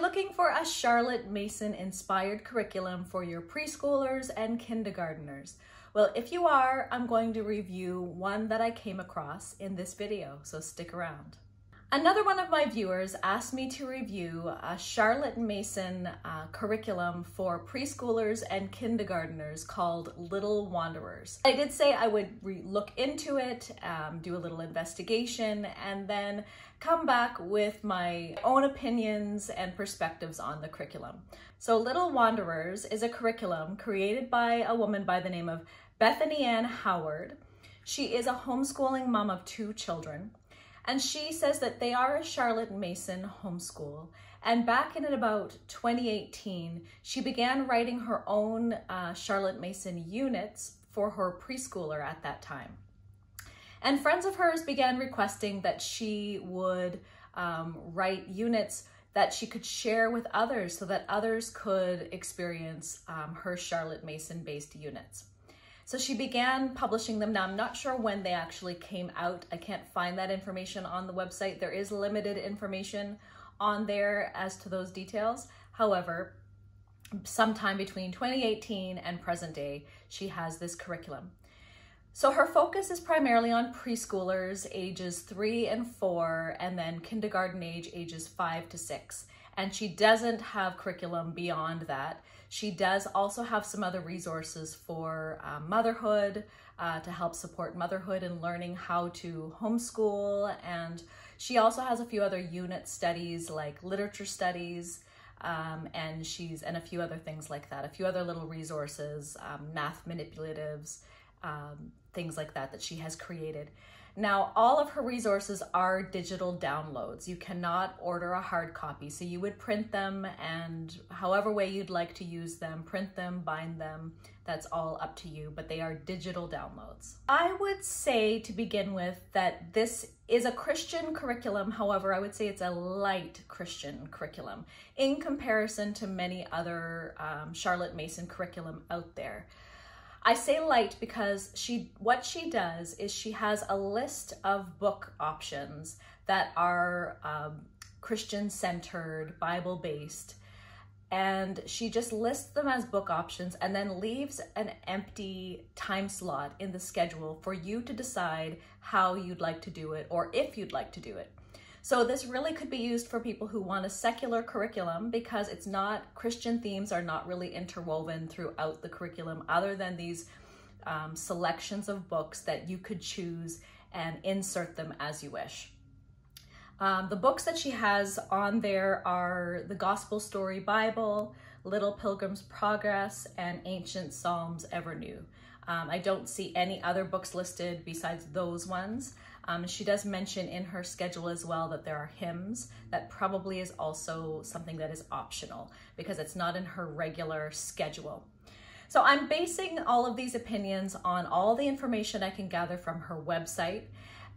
you looking for a Charlotte Mason inspired curriculum for your preschoolers and kindergarteners? Well, if you are, I'm going to review one that I came across in this video, so stick around. Another one of my viewers asked me to review a Charlotte Mason curriculum for preschoolers and kindergarteners called Little Wanderers. I did say I would look into it, do a little investigation, and then come back with my own opinions and perspectives on the curriculum. So Little Wanderers is a curriculum created by a woman by the name of Bethany Ann Howard. She is a homeschooling mom of 2 children. And she says that they are a Charlotte Mason homeschool. And back in about 2018, she began writing her own Charlotte Mason units for her preschooler at that time. And friends of hers began requesting that she would write units that she could share with others so that others could experience her Charlotte Mason based units. So she began publishing them. Now, I'm not sure when they actually came out. I can't find that information on the website. There is limited information on there as to those details. However, sometime between 2018 and present day, she has this curriculum. So her focus is primarily on preschoolers ages 3 and 4, and then kindergarten age ages 5 to 6. And she doesn't have curriculum beyond that. She does also have some other resources for motherhood, to help support motherhood and learning how to homeschool. And she also has a few other unit studies like literature studies, and a few other things like that, a few other little resources, math manipulatives, things like that she has created. Now, all of her resources are digital downloads. You cannot order a hard copy, so you would print them, and however way you'd like to use them, print them, bind them, that's all up to you, but they are digital downloads. I would say to begin with that this is a Christian curriculum. However, I would say it's a light Christian curriculum in comparison to many other Charlotte Mason curriculum out there. I say light because what she does is she has a list of book options that are Christian-centered, Bible-based, and she just lists them as book options and then leaves an empty time slot in the schedule for you to decide how you'd like to do it or if you'd like to do it. So this really could be used for people who want a secular curriculum because Christian themes are not really interwoven throughout the curriculum other than these selections of books that you could choose and insert them as you wish. The books that she has on there are the Gospel Story Bible, Little Pilgrim's Progress, and Ancient Psalms Ever New. I don't see any other books listed besides those ones. She does mention in her schedule as well that there are hymns. That probably is also something that is optional because it's not in her regular schedule. So I'm basing all of these opinions on all the information I can gather from her website.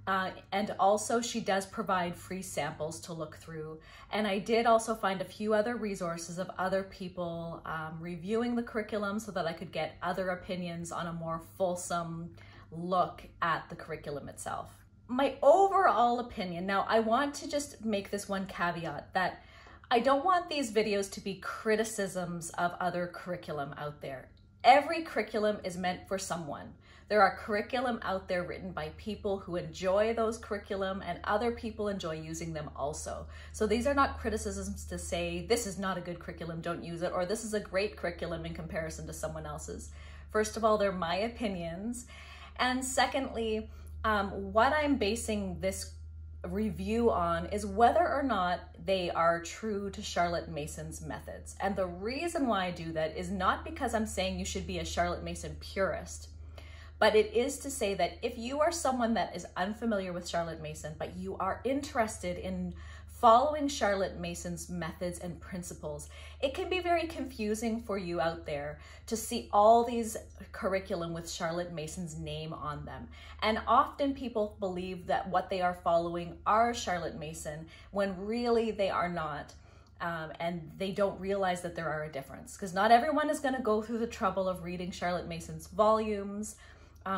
And also she does provide free samples to look through. And I did also find a few other resources of other people reviewing the curriculum so that I could get other opinions on a more fulsome look at the curriculum itself. My overall opinion, now I want to just make this one caveat that I don't want these videos to be criticisms of other curriculum out there. Every curriculum is meant for someone. There are curriculum out there written by people who enjoy those curriculum and other people enjoy using them also. So these are not criticisms to say this is not a good curriculum, don't use it, or this is a great curriculum in comparison to someone else's. First of all, they're my opinions. And secondly, what I'm basing this review on is whether or not they are true to Charlotte Mason's methods. And the reason why I do that is not because I'm saying you should be a Charlotte Mason purist, but it is to say that if you are someone that is unfamiliar with Charlotte Mason, but you are interested in following Charlotte Mason's methods and principles, it can be very confusing for you out there to see all these curriculum with Charlotte Mason's name on them. And often people believe that what they are following are Charlotte Mason when really they are not. And they don't realize that there are a difference because not everyone is going to go through the trouble of reading Charlotte Mason's volumes.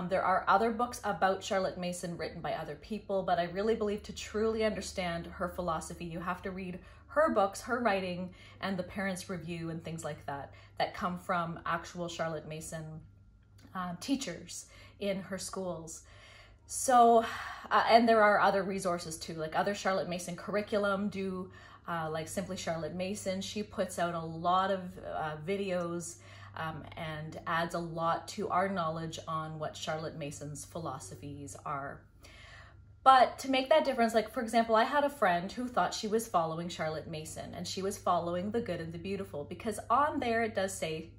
There are other books about Charlotte Mason written by other people, but I really believe to truly understand her philosophy, you have to read her books, her writing, and the parents' review and things like that that come from actual Charlotte Mason teachers in her schools. So, and there are other resources too, like other Charlotte Mason curriculum do, like Simply Charlotte Mason. She puts out a lot of videos and adds a lot to our knowledge on what Charlotte Mason's philosophies are. But to make that difference, like for example, I had a friend who thought she was following Charlotte Mason and she was following The Good and the Beautiful, because on there it does say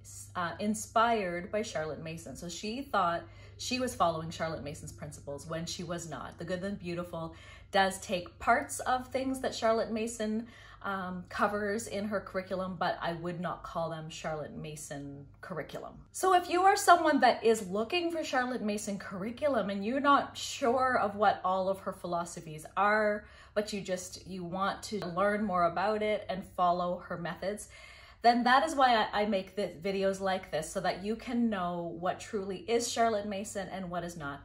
inspired by Charlotte Mason. So she thought she was following Charlotte Mason's principles when she was not. The Good and the Beautiful does take parts of things that Charlotte Mason covers in her curriculum, but I would not call them Charlotte Mason curriculum. So if you are someone that is looking for Charlotte Mason curriculum and you're not sure of what all of her philosophies are, but you want to learn more about it and follow her methods, then that is why I make the videos like this, so that you can know what truly is Charlotte Mason and what is not.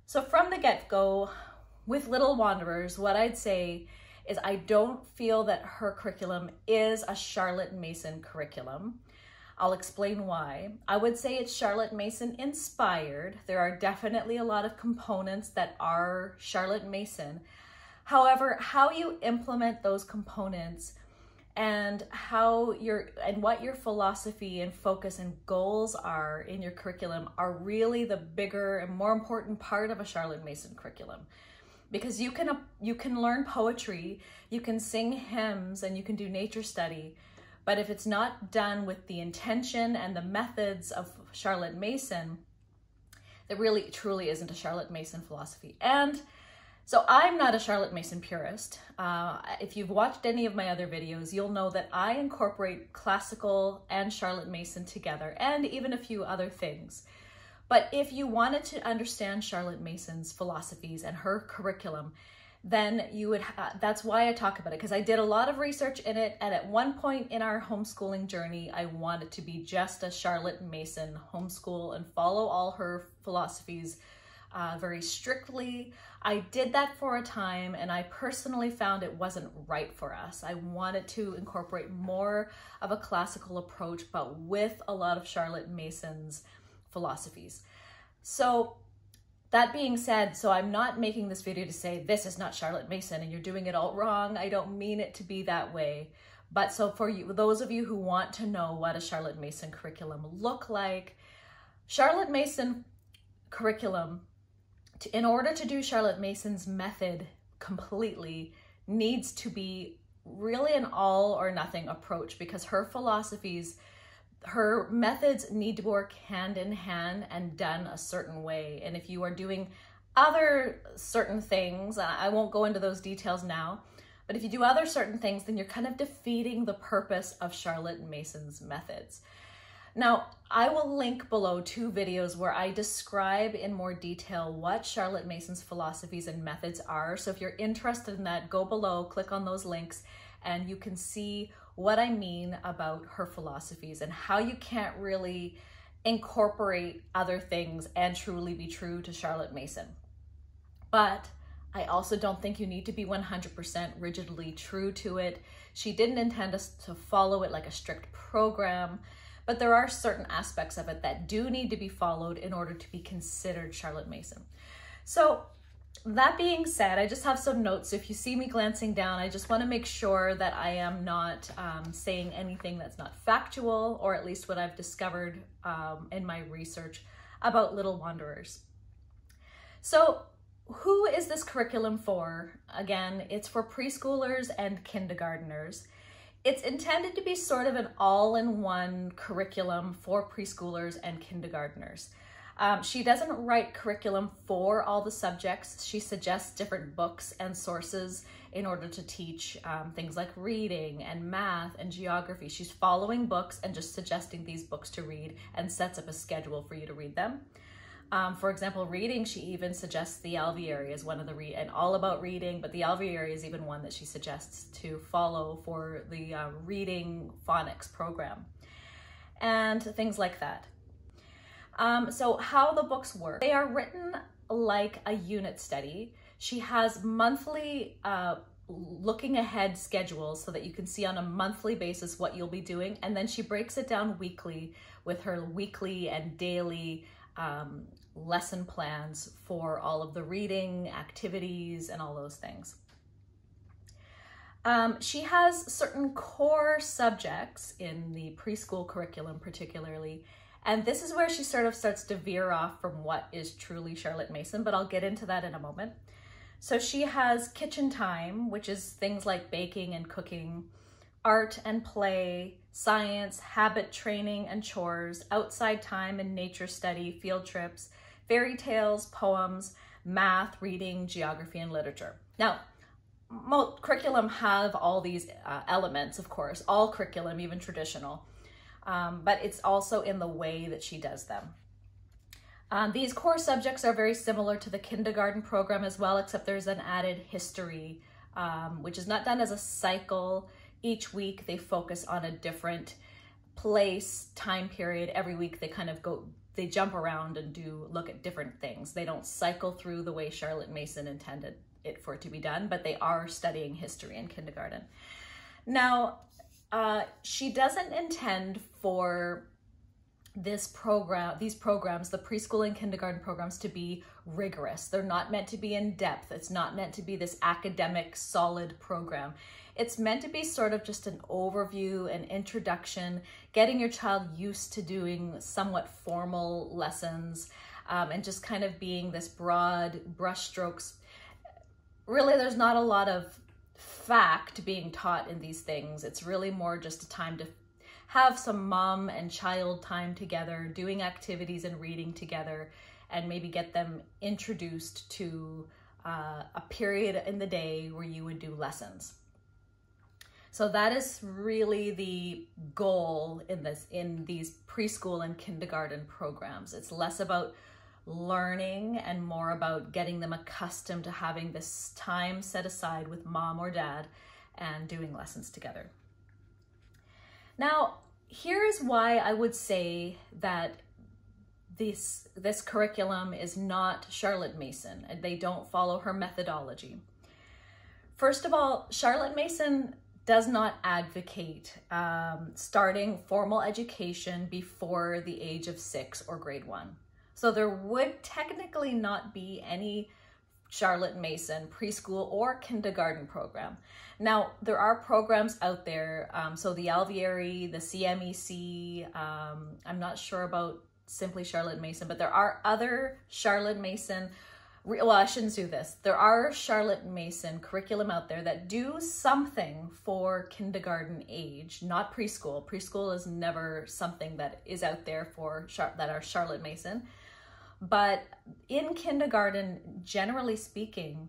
So from the get-go, with Little Wanderers, what I'd say is I don't feel that her curriculum is a Charlotte Mason curriculum. I'll explain why. I would say it's Charlotte Mason inspired. There are definitely a lot of components that are Charlotte Mason. However, how you implement those components and what your philosophy and focus and goals are in your curriculum are really the bigger and more important part of a Charlotte Mason curriculum. Because you can learn poetry, you can sing hymns, and you can do nature study, but if it's not done with the intention and the methods of Charlotte Mason, there really truly isn't a Charlotte Mason philosophy. And so I'm not a Charlotte Mason purist. If you've watched any of my other videos, you'll know that I incorporate classical and Charlotte Mason together, and even a few other things. But if you wanted to understand Charlotte Mason's philosophies and her curriculum, then you would, that's why I talk about it, because I did a lot of research in it, and at one point in our homeschooling journey, I wanted to be just a Charlotte Mason homeschool and follow all her philosophies very strictly. I did that for a time, and I personally found it wasn't right for us. I wanted to incorporate more of a classical approach, but with a lot of Charlotte Mason's philosophies. So that being said, so I'm not making this video to say this is not Charlotte Mason and you're doing it all wrong. I don't mean it to be that way. But so for you, those of you who want to know what a Charlotte Mason curriculum look like, Charlotte Mason curriculum, in order to do Charlotte Mason's method completely, needs to be really an all or nothing approach, because her philosophies, her methods need to work hand in hand and done a certain way. And if you are doing other certain things, I won't go into those details now, but if you do other certain things, then you're kind of defeating the purpose of Charlotte Mason's methods. Now, I will link below 2 videos where I describe in more detail what Charlotte Mason's philosophies and methods are. So if you're interested in that, go below, click on those links, and you can see what I mean about her philosophies and how you can't really incorporate other things and truly be true to Charlotte Mason. But I also don't think you need to be 100% rigidly true to it. She didn't intend us to follow it like a strict program, but there are certain aspects of it that do need to be followed in order to be considered Charlotte Mason. So that being said, I just have some notes. If you see me glancing down, I just want to make sure that I am not saying anything that's not factual, or at least what I've discovered in my research about Little Wanderers. So who is this curriculum for? Again, it's for preschoolers and kindergartners. It's intended to be sort of an all-in-one curriculum for preschoolers and kindergartners. She doesn't write curriculum for all the subjects. She suggests different books and sources in order to teach things like reading and math and geography. She's following books and just suggesting these books to read and sets up a schedule for you to read them. For example, reading, she even suggests the Alviary as one of the and all about reading, but the Alviary is even one that she suggests to follow for the reading phonics program and things like that. So how the books work, they are written like a unit study. She has monthly looking ahead schedules so that you can see on a monthly basis what you'll be doing. And then she breaks it down weekly with her weekly and daily lesson plans for all of the reading, activities, and all those things. She has certain core subjects in the preschool curriculum particularly, and this is where she sort of starts to veer off from what is truly Charlotte Mason, but I'll get into that in a moment. So she has kitchen time, which is things like baking and cooking, art and play, science, habit training and chores, outside time and nature study, field trips, fairy tales, poems, math, reading, geography, and literature. Now, most curriculum have all these elements, of course, all curriculum, even traditional, but it's also in the way that she does them. These core subjects are very similar to the kindergarten program as well, except there's an added history, which is not done as a cycle. Each week they focus on a different place, time period. Every week they kind of they jump around and look at different things. They don't cycle through the way Charlotte Mason intended it for it to be done, but they are studying history in kindergarten. Now, she doesn't intend for these programs, the preschool and kindergarten programs, to be rigorous. They're not meant to be in depth. It's not meant to be this academic solid program. It's meant to be sort of just an overview, an introduction, getting your child used to doing somewhat formal lessons, and just kind of being this broad brushstrokes. Really, there's not a lot of fact being taught in these things. It's really more just a time to have some mom and child time together, doing activities and reading together, and maybe get them introduced to a period in the day where you would do lessons. So that is really the goal in these preschool and kindergarten programs. It's less about learning and more about getting them accustomed to having this time set aside with mom or dad and doing lessons together. Now, here is why I would say that this curriculum is not Charlotte Mason, and they don't follow her methodology. First of all, Charlotte Mason does not advocate starting formal education before the age of 6 or grade 1. So there would technically not be any Charlotte Mason preschool or kindergarten program. Now, there are programs out there, so the Alvieri, the CMEC, I'm not sure about Simply Charlotte Mason, but there are other Charlotte Mason, well, I shouldn't do this. There are Charlotte Mason curriculum out there that do something for kindergarten age, not preschool. Preschool is never something that is out there for that are Charlotte Mason. But in kindergarten, generally speaking,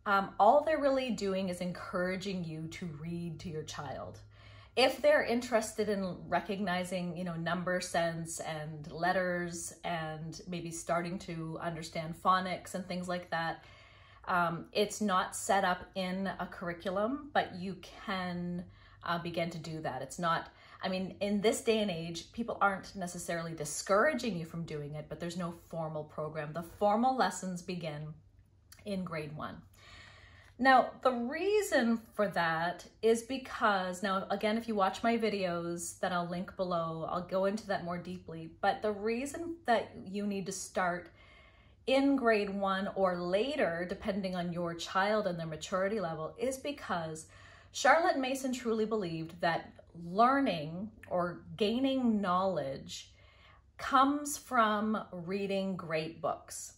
all they're really doing is encouraging you to read to your child. If they're interested in recognizing, number sense and letters and maybe starting to understand phonics and things like that, it's not set up in a curriculum, but you can begin to do that. It's not, in this day and age, people aren't necessarily discouraging you from doing it, but there's no formal program. The formal lessons begin in grade 1. Now, the reason for that is because, now again, if you watch my videos that I'll link below, I'll go into that more deeply, but the reason that you need to start in grade 1 or later, depending on your child and their maturity level, is because Charlotte Mason truly believed that learning or gaining knowledge comes from reading great books.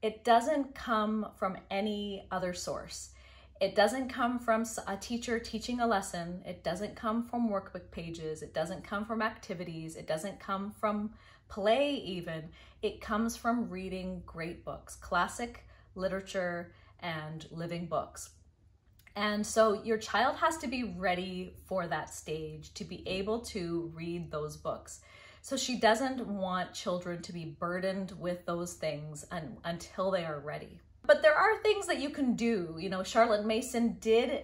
It doesn't come from any other source. It doesn't come from a teacher teaching a lesson. It doesn't come from workbook pages. It doesn't come from activities. It doesn't come from play even. It comes from reading great books, classic literature and living books. And so your child has to be ready for that stage to be able to read those books. So she doesn't want children to be burdened with those things until they are ready. But there are things that you can do. Charlotte Mason did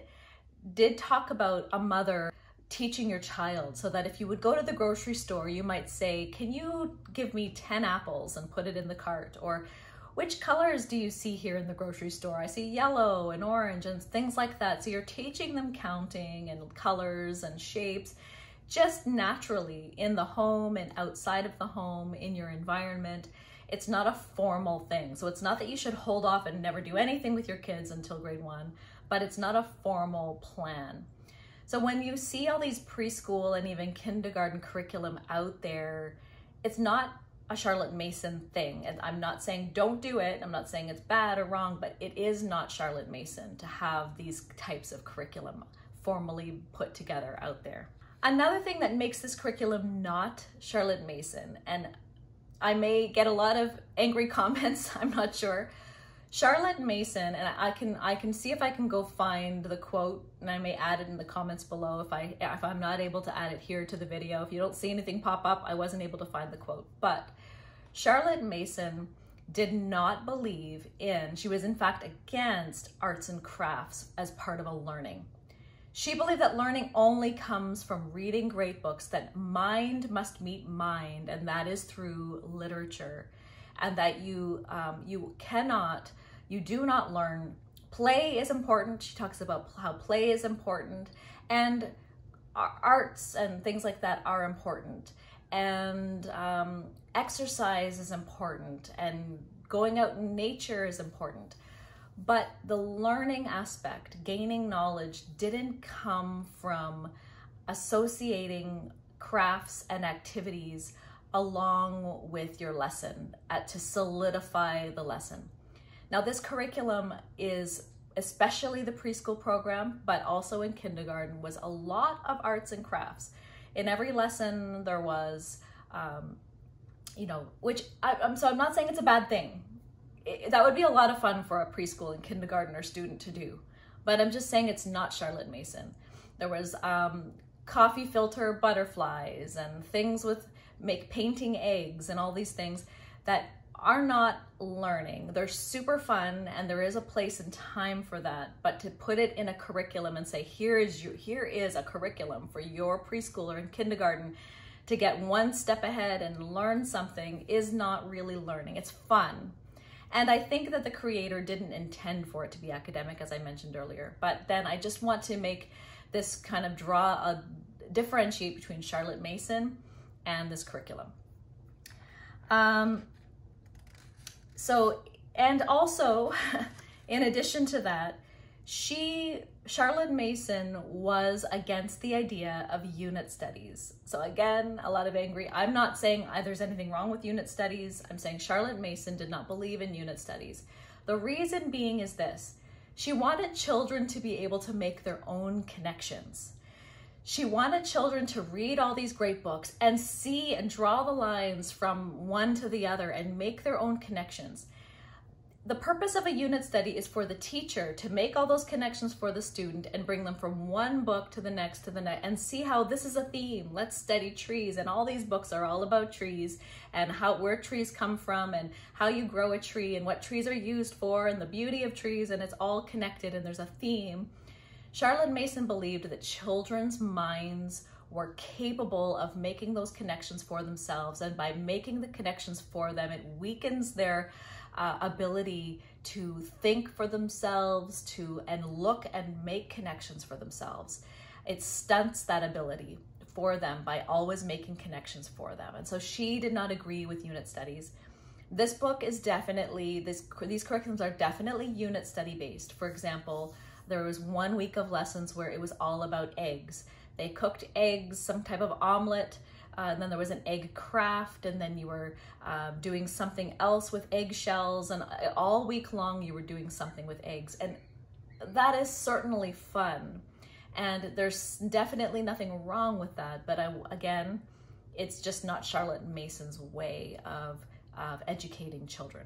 talk about a mother teaching your child, so that if you would go to the grocery store, you might say, can you give me 10 apples and put it in the cart? Or which colors do you see here in the grocery store? I see yellow and orange and things like that. So you're teaching them counting and colors and shapes just naturally in the home and outside of the home, in your environment. It's not a formal thing. So it's not that you should hold off and never do anything with your kids until grade 1, but it's not a formal plan. So when you see all these preschool and even kindergarten curriculum out there, it's not a Charlotte Mason thing. And I'm not saying don't do it. I'm not saying it's bad or wrong, but it is not Charlotte Mason to have these types of curriculum formally put together out there. Another thing that makes this curriculum not Charlotte Mason, and I may get a lot of angry comments, I'm not sure. Charlotte Mason, and I can see if I can go find the quote, and I may add it in the comments below if I'm not able to add it here to the video. If you don't see anything pop up, I wasn't able to find the quote. But Charlotte Mason did not believe in, she was in fact against arts and crafts as part of a learning. She believed that learning only comes from reading great books, that mind must meet mind, and that is through literature, and that you do not learn. Play is important. She talks about how play is important, and arts and things like that are important, and exercise is important, and going out in nature is important. But the learning aspect, gaining knowledge, didn't come from associating crafts and activities along with your lesson to solidify the lesson. Now, this curriculum is, especially the preschool program, but also in kindergarten, was a lot of arts and crafts. In every lesson there was, so I'm not saying it's a bad thing. That would be a lot of fun for a preschool and kindergartner student to do, but I'm just saying it's not Charlotte Mason. There was coffee filter butterflies and things with painting eggs and all these things that are not learning. They're super fun, and there is a place and time for that, but to put it in a curriculum and say, here is a curriculum for your preschooler and kindergarten to get one step ahead and learn something, is not really learning. It's fun. And I think that the creator didn't intend for it to be academic, as I mentioned earlier. But then I just want to make this kind of differentiate between Charlotte Mason and this curriculum. And also, in addition to that, Charlotte Mason was against the idea of unit studies. So again, a lot of angry. I'm not saying there's anything wrong with unit studies. I'm saying Charlotte Mason did not believe in unit studies. The reason being is this: she wanted children to be able to make their own connections. She wanted children to read all these great books and see and draw the lines from one to the other and make their own connections. The purpose of a unit study is for the teacher to make all those connections for the student and bring them from one book to the next and see how this is a theme. Let's study trees, and all these books are all about trees and where trees come from and how you grow a tree and what trees are used for and the beauty of trees, and it's all connected and there's a theme. Charlotte Mason believed that children's minds were capable of making those connections for themselves, and by making the connections for them, it weakens their ability to think for themselves, and look and make connections for themselves. It stunts that ability for them by always making connections for them. And so she did not agree with unit studies. This book is definitely, these curriculums are definitely unit study based. For example, there was 1 week of lessons where it was all about eggs. They cooked eggs, some type of omelet, and then there was an egg craft, and then you were doing something else with eggshells, and all week long you were doing something with eggs. And that is certainly fun, and there's definitely nothing wrong with that, but again, it's just not Charlotte Mason's way of educating children.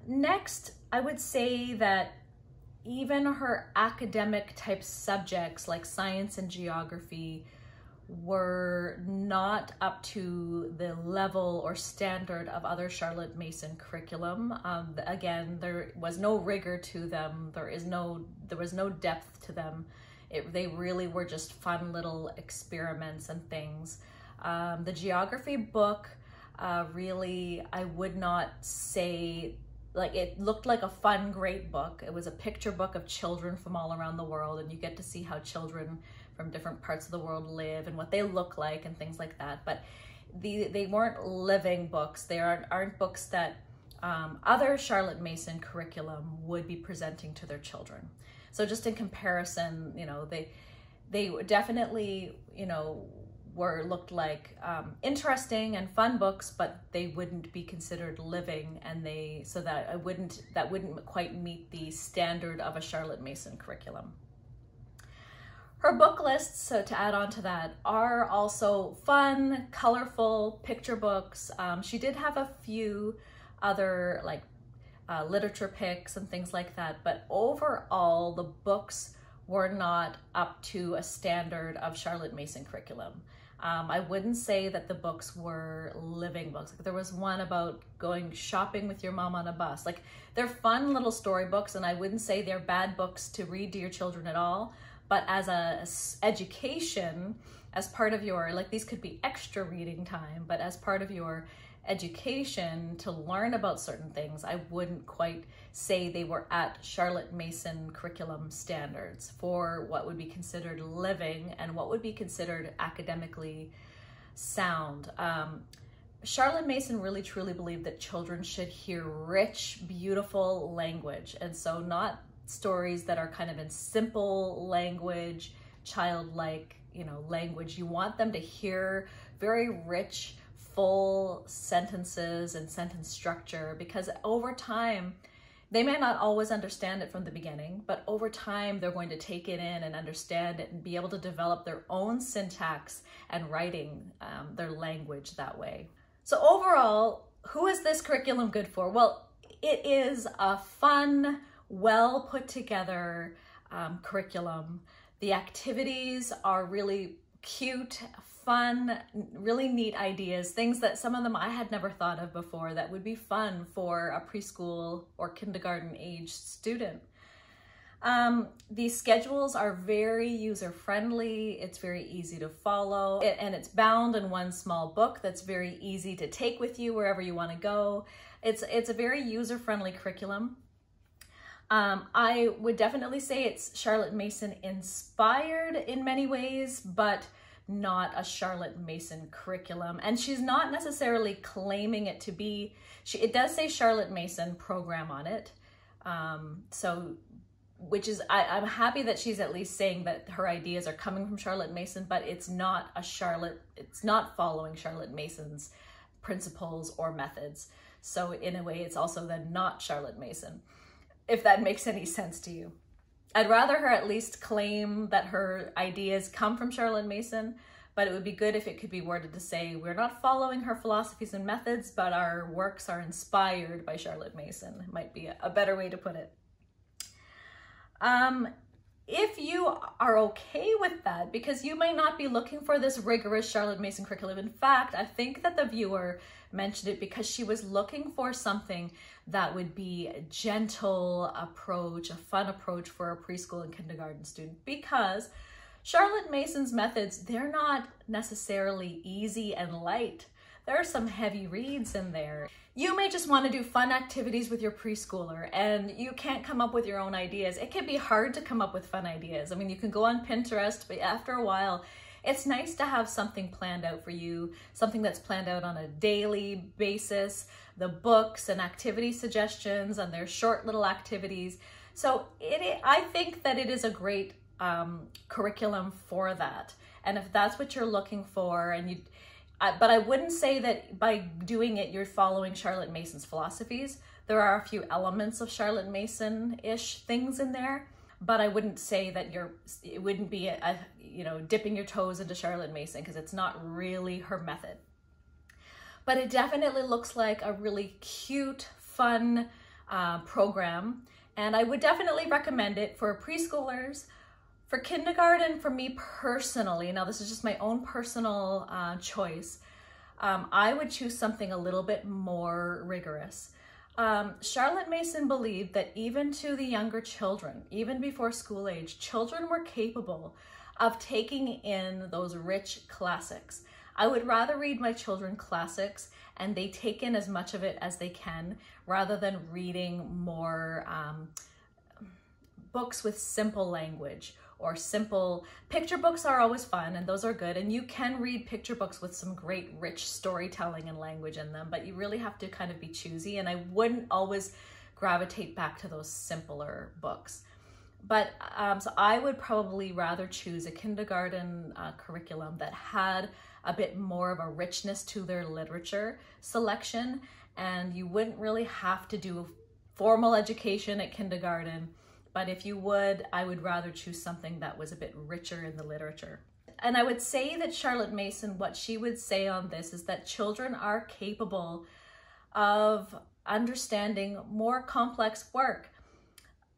Next, I would say that even her academic type subjects like science and geography were not up to the level or standard of other Charlotte Mason curriculum. Again, there was no rigor to them. There was no depth to them. They really were just fun little experiments and things. The geography book Really, I would not say, like, it looked like a fun, great book. It was a picture book of children from all around the world, and you get to see how children from different parts of the world live and what they look like and things like that. But they weren't living books. They aren't books that other Charlotte Mason curriculum would be presenting to their children. So just in comparison, you know, they definitely, you know, looked like interesting and fun books, but they wouldn't be considered living, and that wouldn't quite meet the standard of a Charlotte Mason curriculum. Her book lists, so to add on to that, are also fun, colorful picture books. She did have a few other like literature picks and things like that, but overall the books were not up to a standard of Charlotte Mason curriculum. I wouldn't say that the books were living books. Like, there was one about going shopping with your mom on a bus. Like, they're fun little storybooks, and I wouldn't say they're bad books to read to your children at all. But as education, as part of your, like, these could be extra reading time, but as part of your education to learn about certain things, I wouldn't quite say they were at Charlotte Mason curriculum standards for what would be considered living and what would be considered academically sound. Charlotte Mason really truly believed that children should hear rich, beautiful language, and so not stories that are kind of in simple language, childlike, you know, language. You want them to hear very rich, full sentences and sentence structure, because over time, they may not always understand it from the beginning, but over time they're going to take it in and understand it and be able to develop their own syntax and writing their language that way. So overall, who is this curriculum good for? Well, it is a fun, well put together curriculum. The activities are really cute, fun, really neat ideas, things that some of them I had never thought of before that would be fun for a preschool or kindergarten age student. These schedules are very user-friendly. It's very easy to follow, and it's bound in one small book that's very easy to take with you wherever you want to go. It's a very user-friendly curriculum. I would definitely say it's Charlotte Mason inspired in many ways, but not a Charlotte Mason curriculum. And she's not necessarily claiming it to be. It does say Charlotte Mason program on it. Which is, I'm happy that she's at least saying that her ideas are coming from Charlotte Mason, but it's not following Charlotte Mason's principles or methods. So in a way, it's also then not Charlotte Mason, if that makes any sense to you. I'd rather her at least claim that her ideas come from Charlotte Mason, but it would be good if it could be worded to say, we're not following her philosophies and methods, but our works are inspired by Charlotte Mason. It might be a better way to put it. If you are okay with that, because you may not be looking for this rigorous Charlotte Mason curriculum. In fact, I think that the viewer mentioned it because she was looking for something that would be a gentle approach, a fun approach for a preschool and kindergarten student, because Charlotte Mason's methods, they're not necessarily easy and light. There are some heavy reads in there. You may just want to do fun activities with your preschooler and you can't come up with your own ideas. It can be hard to come up with fun ideas. I mean, you can go on Pinterest, but after a while, it's nice to have something planned out for you, something that's planned out on a daily basis, the books and activity suggestions and their short little activities. So I think that it is a great curriculum for that. And if that's what you're looking for, but I wouldn't say that by doing it, you're following Charlotte Mason's philosophies. There are a few elements of Charlotte Mason-ish things in there, but I wouldn't say that it wouldn't be dipping your toes into Charlotte Mason, because it's not really her method. But it definitely looks like a really cute, fun program. And I would definitely recommend it for preschoolers. For kindergarten, for me personally, now this is just my own personal choice, I would choose something a little bit more rigorous. Charlotte Mason believed that even to the younger children, even before school age, children were capable of taking in those rich classics. I would rather read my children classics and they take in as much of it as they can, rather than reading more books with simple language or simple picture books. Are always fun and those are good, and you can read picture books with some great rich storytelling and language in them, but you really have to kind of be choosy, and I wouldn't always gravitate back to those simpler books. But so I would probably rather choose a kindergarten curriculum that had a bit more of a richness to their literature selection, and you wouldn't really have to do formal education at kindergarten. But if you would, I would rather choose something that was a bit richer in the literature. And I would say that Charlotte Mason, what she would say on this is that children are capable of understanding more complex work.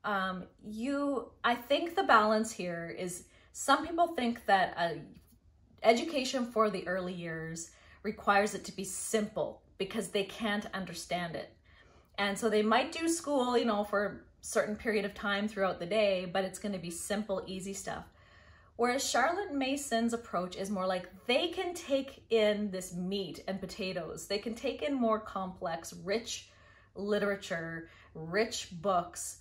I think the balance here is, some people think that education for the early years requires it to be simple because they can't understand it. And so they might do school, you know, for a certain period of time throughout the day, but it's going to be simple, easy stuff. Whereas Charlotte Mason's approach is more like they can take in this meat and potatoes. They can take in more complex, rich literature, rich books,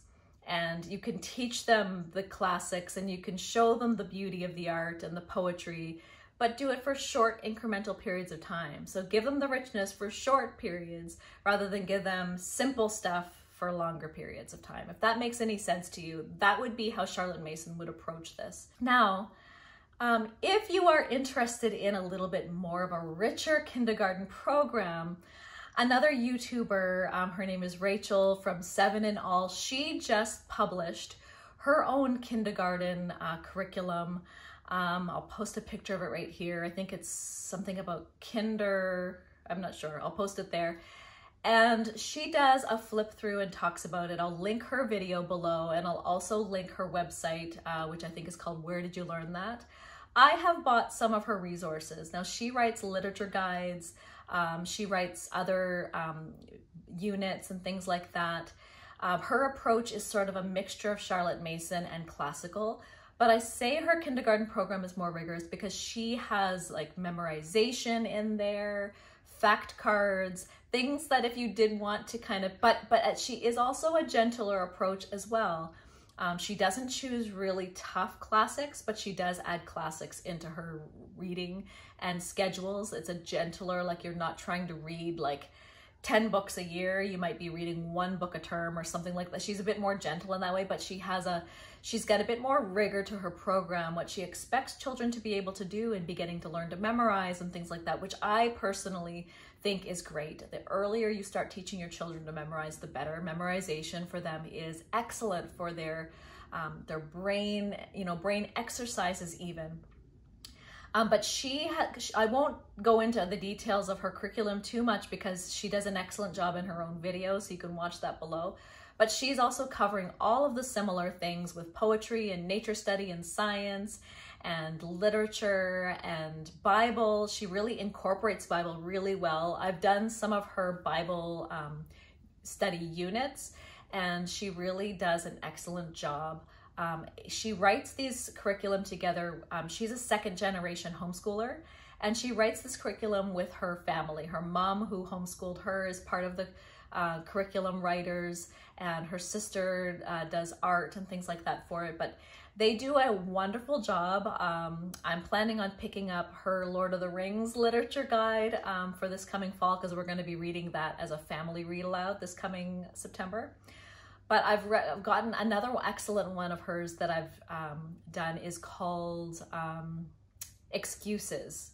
and you can teach them the classics and you can show them the beauty of the art and the poetry, but do it for short incremental periods of time. So give them the richness for short periods rather than give them simple stuff for longer periods of time. If that makes any sense to you, that would be how Charlotte Mason would approach this. Now, if you are interested in a little bit more of a richer kindergarten program, another YouTuber, her name is Rachel from 7 in All, she just published her own kindergarten curriculum. I'll post a picture of it right here. I think it's something about kinder, I'm not sure. I'll post it there. And she does a flip through and talks about it. I'll link her video below, and I'll also link her website, which I think is called Where Did You Learn That? I have bought some of her resources. Now, she writes literature guides. She writes other units and things like that. Her approach is sort of a mixture of Charlotte Mason and classical, but I say her kindergarten program is more rigorous because she has like memorization in there, fact cards, things that if you did want to kind of, but she is also a gentler approach as well. She doesn't choose really tough classics, but she does add classics into her reading and schedules. It's a gentler, like you're not trying to read like 10 books a year. You might be reading 1 book a term or something like that. She's a bit more gentle in that way, but she's got a bit more rigor to her program, what she expects children to be able to do and be getting to learn to memorize and things like that, which I personally think is great. The earlier you start teaching your children to memorize, the better. Memorization for them is excellent for their brain, brain exercises even. But I won't go into the details of her curriculum too much because she does an excellent job in her own video, so you can watch that below. But she's also covering all of the similar things with poetry and nature study and science and literature and Bible. She really incorporates Bible really well. I've done some of her Bible study units, and she really does an excellent job. She writes these curriculum together. She's a 2nd generation homeschooler, and she writes this curriculum with her family. Her mom, who homeschooled her, is part of the curriculum writers, and her sister does art and things like that for it. But they do a wonderful job. I'm planning on picking up her Lord of the Rings literature guide for this coming fall, because we're going to be reading that as a family read aloud this coming September. But I've gotten another excellent one of hers that I've done is called Excuses.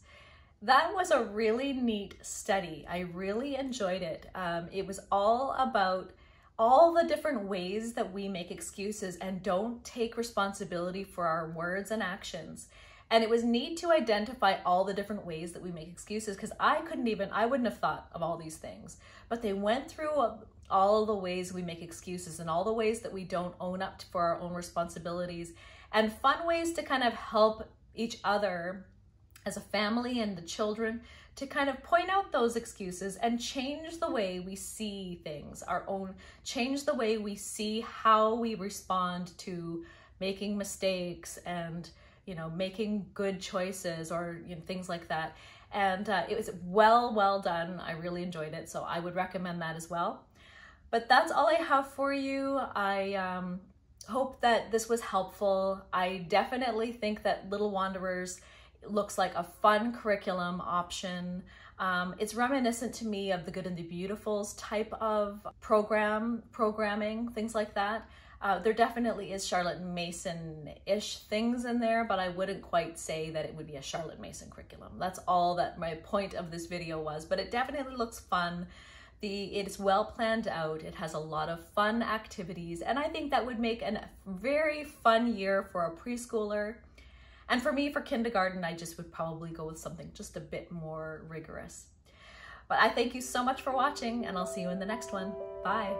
That was a really neat study. I really enjoyed it. It was all about all the different ways that we make excuses and don't take responsibility for our words and actions. And it was neat to identify all the different ways that we make excuses, because I wouldn't have thought of all these things. But they went through all the ways we make excuses and all the ways that we don't own up for our own responsibilities, and fun ways to kind of help each other as a family and the children to kind of point out those excuses and change the way we see things, change the way we see how we respond to making mistakes and, making good choices or things like that. and it was well done. I really enjoyed it, so I would recommend that as well. But that's all I have for you. I hope that this was helpful. I definitely think that Little Wanderers looks like a fun curriculum option. It's reminiscent to me of the Good and the Beautifuls type of programming, things like that. There definitely is Charlotte Mason-ish things in there, but I wouldn't quite say that it would be a Charlotte Mason curriculum. That's all that my point of this video was, but it definitely looks fun. It is well planned out. It has a lot of fun activities, and I think that would make a very fun year for a preschooler. And for me, for kindergarten, I just would probably go with something just a bit more rigorous. But I thank you so much for watching, and I'll see you in the next one. Bye.